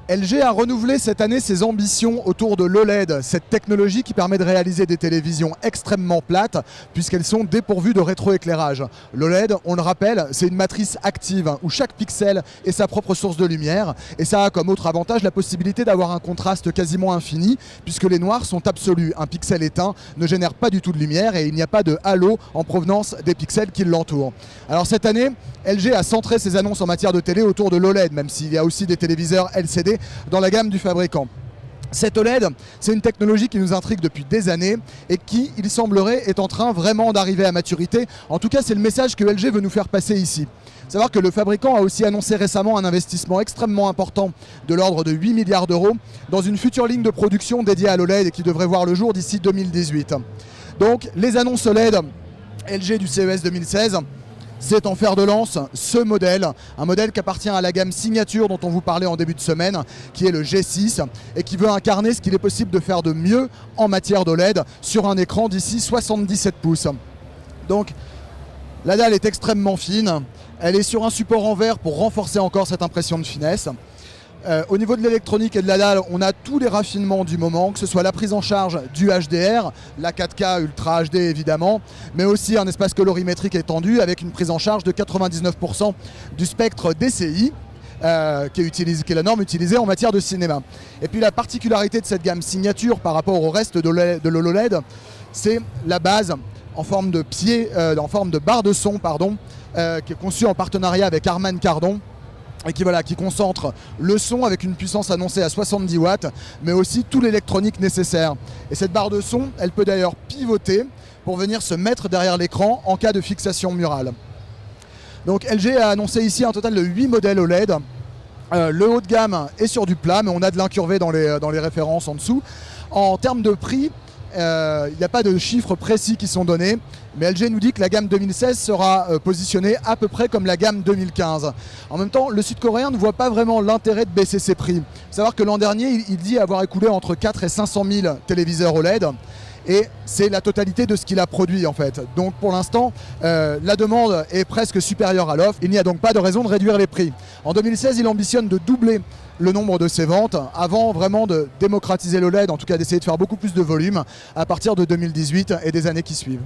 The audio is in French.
LG a renouvelé cette année ses ambitions autour de l'OLED, cette technologie qui permet de réaliser des télévisions extrêmement plates puisqu'elles sont dépourvues de rétroéclairage. L'OLED, on le rappelle, c'est une matrice active où chaque pixel est sa propre source de lumière et ça a comme autre avantage la possibilité d'avoir un contraste quasiment infini puisque les noirs sont absolus. Un pixel éteint ne génère pas du tout de lumière et il n'y a pas de halo en provenance des pixels qui l'entourent. Alors cette année, LG a centré ses annonces en matière de télé autour de l'OLED, même s'il y a aussi des téléviseurs LCD dans la gamme du fabricant. Cette OLED, c'est une technologie qui nous intrigue depuis des années et qui, il semblerait, est en train vraiment d'arriver à maturité. En tout cas, c'est le message que LG veut nous faire passer ici. Savoir que le fabricant a aussi annoncé récemment un investissement extrêmement important de l'ordre de 8 milliards d'euros dans une future ligne de production dédiée à l'OLED et qui devrait voir le jour d'ici 2018. Donc, les annonces OLED LG du CES 2016, c'est en fer de lance ce modèle, un modèle qui appartient à la gamme signature dont on vous parlait en début de semaine, qui est le G6 et qui veut incarner ce qu'il est possible de faire de mieux en matière d'OLED sur un écran d'ici 77 pouces. Donc la dalle est extrêmement fine, elle est sur un support en verre pour renforcer encore cette impression de finesse. Au niveau de l'électronique et de la dalle, on a tous les raffinements du moment, que ce soit la prise en charge du HDR, la 4K Ultra HD évidemment, mais aussi un espace colorimétrique étendu avec une prise en charge de 99% du spectre DCI, qui est la norme utilisée en matière de cinéma. Et puis la particularité de cette gamme signature par rapport au reste de l'OLED, c'est la base en forme de en forme de barre de son, qui est conçue en partenariat avec Harman Kardon, et qui concentre le son avec une puissance annoncée à 70 watts, mais aussi tout l'électronique nécessaire. Et cette barre de son, elle peut d'ailleurs pivoter pour venir se mettre derrière l'écran en cas de fixation murale. Donc LG a annoncé ici un total de 8 modèles OLED. Le haut de gamme est sur du plat, mais on a de l'incurvé dans les références en dessous. En termes de prix, il n'y a pas de chiffres précis qui sont donnés, mais LG nous dit que la gamme 2016 sera positionnée à peu près comme la gamme 2015. En même temps, le sud-coréen ne voit pas vraiment l'intérêt de baisser ses prix. Il faut savoir que l'an dernier, il dit avoir écoulé entre 4 et 500 000 téléviseurs OLED. Et c'est la totalité de ce qu'il a produit en fait. Donc pour l'instant, la demande est presque supérieure à l'offre. Il n'y a donc pas de raison de réduire les prix. En 2016, il ambitionne de doubler le nombre de ses ventes avant vraiment de démocratiser l'OLED, en tout cas d'essayer de faire beaucoup plus de volume à partir de 2018 et des années qui suivent.